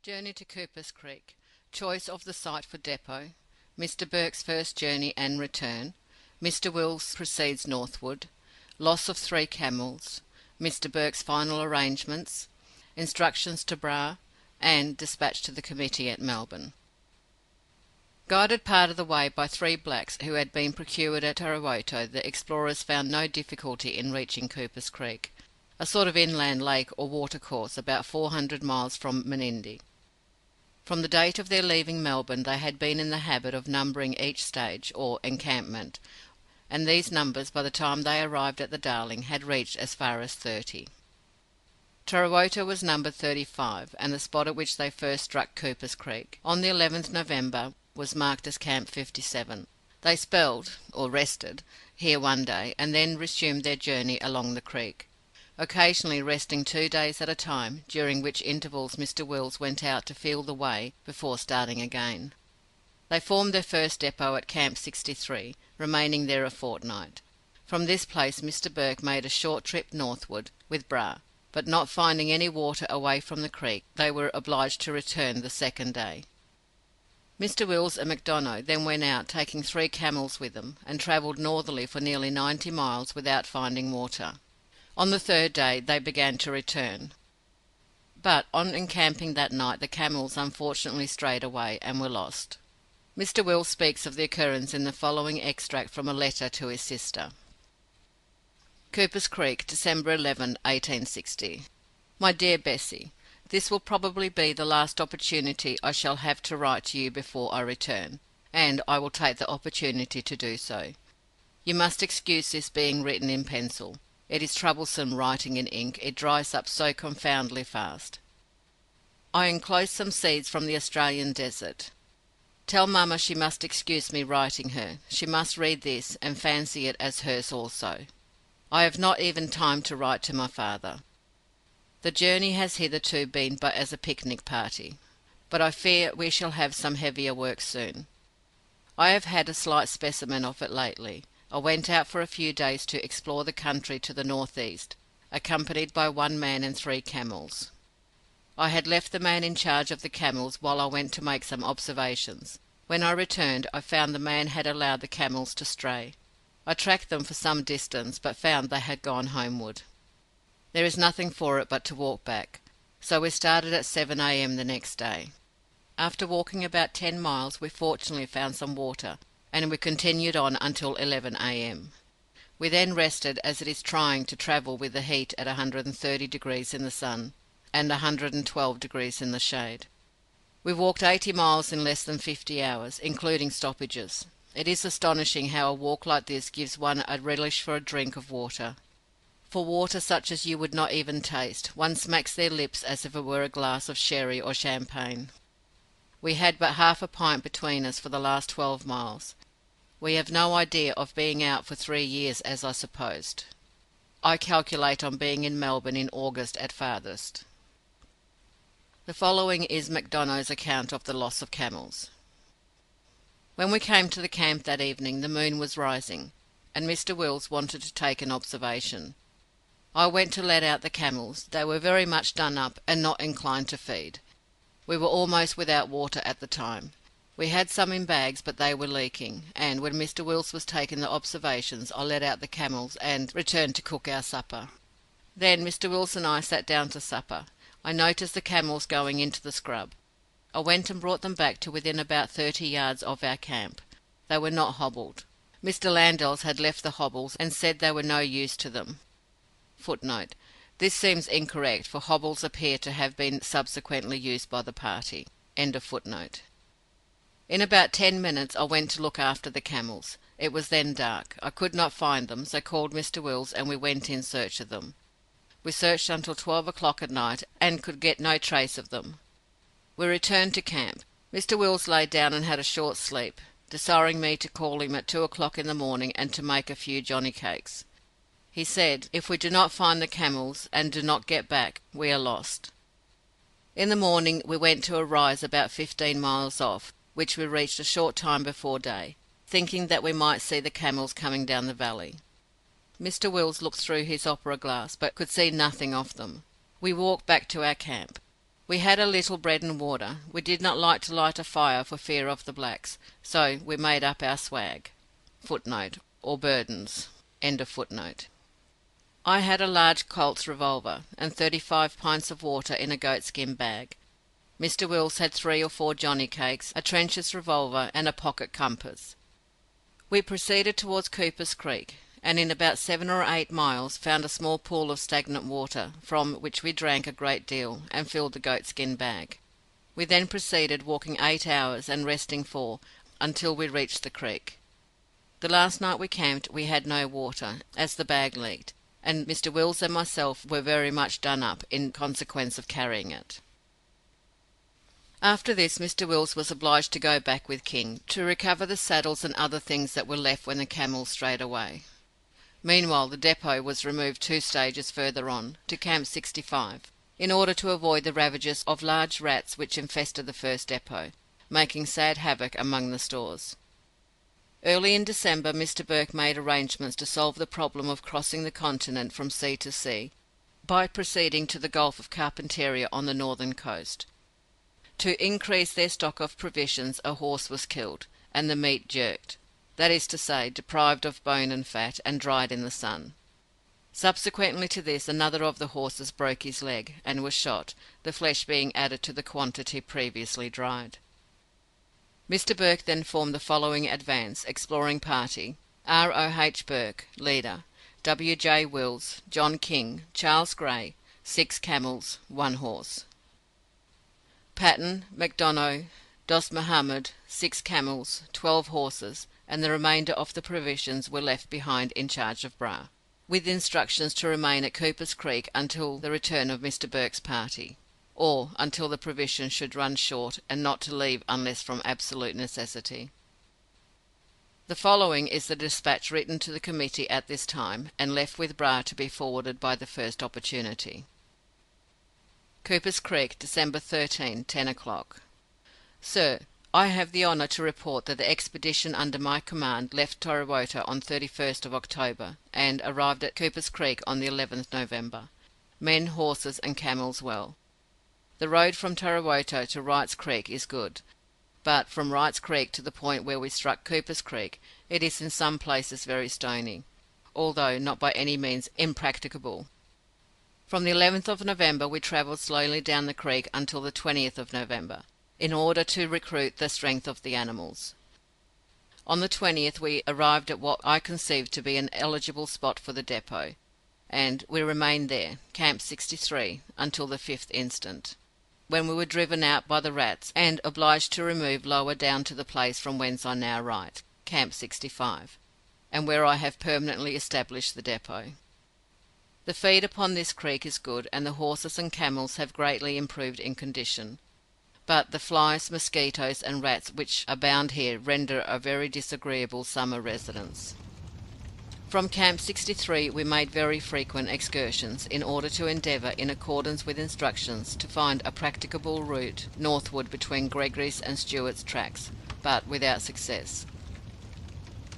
Journey to Cooper's Creek. Choice of the site for depot. Mr. Burke's first journey and return. Mr. Wills proceeds northward. Loss of 3 camels. Mr. Burke's final arrangements. Instructions to Bra, and dispatch to the committee at Melbourne. Guided part of the way by 3 blacks who had been procured at Tarrawato, the explorers found no difficulty in reaching Cooper's Creek, a sort of inland lake or watercourse about 400 miles from Menindee. From the date of their leaving Melbourne they had been in the habit of numbering each stage, or encampment, and these numbers, by the time they arrived at the Darling, had reached as far as 30. Tarrawato was numbered 35, and the spot at which they first struck Cooper's Creek, on the 11th November, was marked as Camp 57. They spelled, or rested, here one day, and then resumed their journey along the creek, occasionally resting 2 days at a time, during which intervals Mr. Wills went out to feel the way before starting again. They formed their first depot at Camp 63, remaining there a fortnight. From this place Mr. Burke made a short trip northward, with Bra, but not finding any water away from the creek, they were obliged to return the second day. Mr. Wills and McDonough then went out, taking 3 camels with them, and travelled northerly for nearly 90 miles without finding water. On the 3rd day they began to return, but on encamping that night the camels unfortunately strayed away and were lost. Mr. Wills speaks of the occurrence in the following extract from a letter to his sister. Cooper's Creek, December 11, 1860. My dear Bessie, this will probably be the last opportunity I shall have to write to you before I return, and I will take the opportunity to do so. You must excuse this being written in pencil. It is troublesome writing in ink, it dries up so confoundedly fast. I enclose some seeds from the Australian desert. Tell Mamma she must excuse me writing her. She must read this, and fancy it as hers also. I have not even time to write to my father. The journey has hitherto been but as a picnic party, but I fear we shall have some heavier work soon. I have had a slight specimen of it lately. I went out for a few days to explore the country to the northeast, accompanied by 1 man and 3 camels. I had left the man in charge of the camels while I went to make some observations. When I returned, I found the man had allowed the camels to stray. I tracked them for some distance, but found they had gone homeward. There is nothing for it but to walk back, so we started at 7 a.m. the next day. After walking about 10 miles, we fortunately found some water, and we continued on until 11 a.m. We then rested, as it is trying to travel with the heat at 130 degrees in the sun, and 112 degrees in the shade. We walked 80 miles in less than 50 hours, including stoppages. It is astonishing how a walk like this gives one a relish for a drink of water. For water such as you would not even taste, one smacks their lips as if it were a glass of sherry or champagne. We had but half a pint between us for the last 12 miles. We have no idea of being out for 3 years, as I supposed. I calculate on being in Melbourne in August at farthest. The following is McDonough's account of the loss of camels. When we came to the camp that evening, the moon was rising, and Mr. Wills wanted to take an observation. I went to let out the camels. They were very much done up, and not inclined to feed. We were almost without water at the time. We had some in bags, but they were leaking, and when Mr. Wills was taking the observations, I let out the camels and returned to cook our supper. Then Mr. Wills and I sat down to supper. I noticed the camels going into the scrub. I went and brought them back to within about 30 yards of our camp. They were not hobbled. Mr. Landells had left the hobbles, and said they were no use to them. Footnote. This seems incorrect, for hobbles appear to have been subsequently used by the party. End of footnote. In about 10 minutes I went to look after the camels. It was then dark. I could not find them, so called Mr. Wills, and we went in search of them. We searched until 12 o'clock at night, and could get no trace of them. We returned to camp. Mr. Wills lay down and had a short sleep, desiring me to call him at 2 o'clock in the morning and to make a few johnny cakes. He said, if we do not find the camels, and do not get back, we are lost. In the morning we went to a rise about 15 miles off, which we reached a short time before day, thinking that we might see the camels coming down the valley. Mr. Wills looked through his opera glass, but could see nothing of them. We walked back to our camp. We had a little bread and water. We did not like to light a fire for fear of the blacks, so we made up our swag. Footnote, or burdens. End of footnote. I had a large Colt's revolver, and 35 pints of water in a goatskin bag. Mr. Wills had 3 or 4 Johnny cakes, a trencher's revolver, and a pocket compass. We proceeded towards Cooper's Creek, and in about 7 or 8 miles found a small pool of stagnant water, from which we drank a great deal, and filled the goatskin bag. We then proceeded, walking 8 hours and resting 4, until we reached the creek. The last night we camped we had no water, as the bag leaked, and Mr. Wills and myself were very much done up in consequence of carrying it. After this Mr. Wills was obliged to go back with King, to recover the saddles and other things that were left when the camels strayed away. Meanwhile the depot was removed 2 stages further on, to Camp 65, in order to avoid the ravages of large rats which infested the first depot, making sad havoc among the stores. Early in December Mr. Burke made arrangements to solve the problem of crossing the continent from sea to sea, by proceeding to the Gulf of Carpentaria on the northern coast. To increase their stock of provisions a horse was killed, and the meat jerked, that is to say, deprived of bone and fat, and dried in the sun. Subsequently to this another of the horses broke his leg, and was shot, the flesh being added to the quantity previously dried. Mr. Burke then formed the following advance exploring party: R. O. H. Burke, leader; W. J. Wills, John King, Charles Gray, 6 camels, 1 horse; Patton, McDonough, Dost Muhammad, 6 camels, 12 horses, and the remainder of the provisions were left behind in charge of Bra, with instructions to remain at Cooper's Creek until the return of Mr. Burke's party, or until the provisions should run short, and not to leave unless from absolute necessity. The following is the dispatch written to the committee at this time, and left with Bra to be forwarded by the first opportunity. Cooper's Creek, December 13, 10 o'clock. Sir, I have the honour to report that the expedition under my command left Torrewota on 31st of October, and arrived at Cooper's Creek on the 11th November. Men, horses, and camels well. The road from Torrewota to Wright's Creek is good, but from Wright's Creek to the point where we struck Cooper's Creek, it is in some places very stony, although not by any means impracticable. From the 11th of November we travelled slowly down the creek until the 20th of November, in order to recruit the strength of the animals. On the 20th we arrived at what I conceived to be an eligible spot for the depot, and we remained there, Camp 63, until the 5th instant, when we were driven out by the rats, and obliged to remove lower down to the place from whence I now write, Camp 65, and where I have permanently established the depot. The feed upon this creek is good, and the horses and camels have greatly improved in condition, but the flies, mosquitoes, and rats which abound here render a very disagreeable summer residence. From Camp 63 we made very frequent excursions, in order to endeavour, in accordance with instructions, to find a practicable route northward between Gregory's and Stewart's tracks, but without success.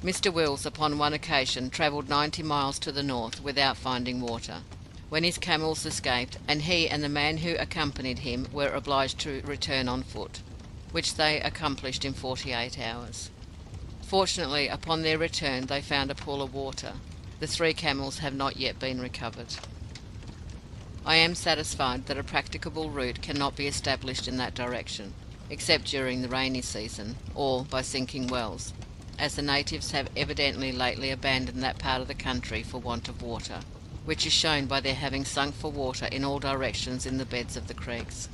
Mr. Wills, upon one occasion, travelled 90 miles to the north without finding water, when his camels escaped, and he and the man who accompanied him were obliged to return on foot, which they accomplished in 48 hours. Fortunately, upon their return they found a pool of water. The 3 camels have not yet been recovered. I am satisfied that a practicable route cannot be established in that direction, except during the rainy season, or by sinking wells, as the natives have evidently lately abandoned that part of the country for want of water, which is shown by their having sunk for water in all directions in the beds of the creeks.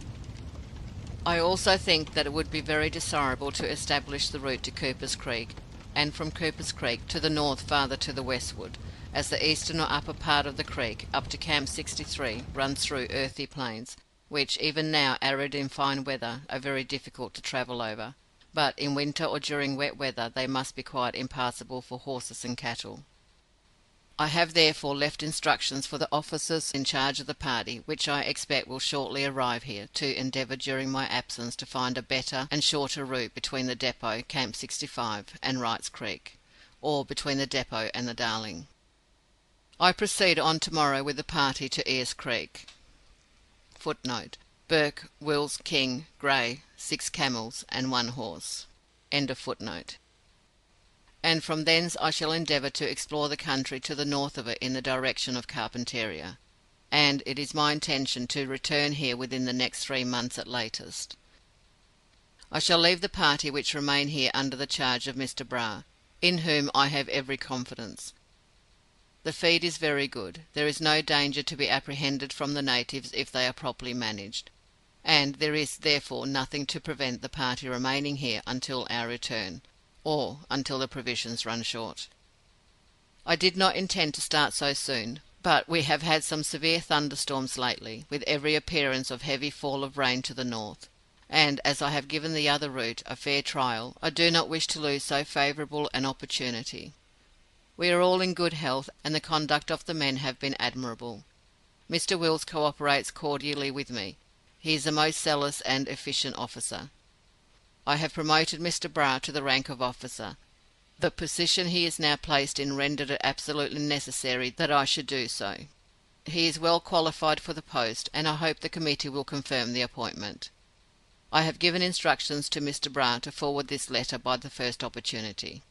I also think that it would be very desirable to establish the route to Cooper's Creek, and from Cooper's Creek to the north farther to the westward, as the eastern or upper part of the creek, up to Camp 63, runs through earthy plains, which, even now arid in fine weather, are very difficult to travel over, but in winter or during wet weather they must be quite impassable for horses and cattle. I have therefore left instructions for the officers in charge of the party, which I expect will shortly arrive here, to endeavour during my absence to find a better and shorter route between the depot, Camp 65, and Wright's Creek, or between the depot and the Darling. I proceed on tomorrow with the party to Ears Creek. Footnote: Burke, Wills, King, Grey, 6 camels and 1 horse. End of footnote. And from thence I shall endeavour to explore the country to the north of it in the direction of Carpentaria, and it is my intention to return here within the next 3 months at latest. I shall leave the party which remain here under the charge of Mr. Bra, in whom I have every confidence. The feed is very good. There is no danger to be apprehended from the natives if they are properly managed, and there is therefore nothing to prevent the party remaining here until our return, or until the provisions run short. I did not intend to start so soon, but we have had some severe thunderstorms lately, with every appearance of heavy fall of rain to the north, and as I have given the other route a fair trial, I do not wish to lose so favourable an opportunity. We are all in good health, and the conduct of the men have been admirable. Mr. Wills cooperates cordially with me. He is a most zealous and efficient officer. I have promoted Mr. Bra to the rank of officer. The position he is now placed in rendered it absolutely necessary that I should do so. He is well qualified for the post, and I hope the committee will confirm the appointment. I have given instructions to Mr. Bra to forward this letter by the first opportunity.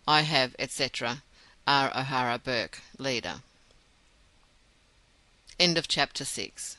I have, etc., R. O'Hara Burke, Leader. End of Chapter 6.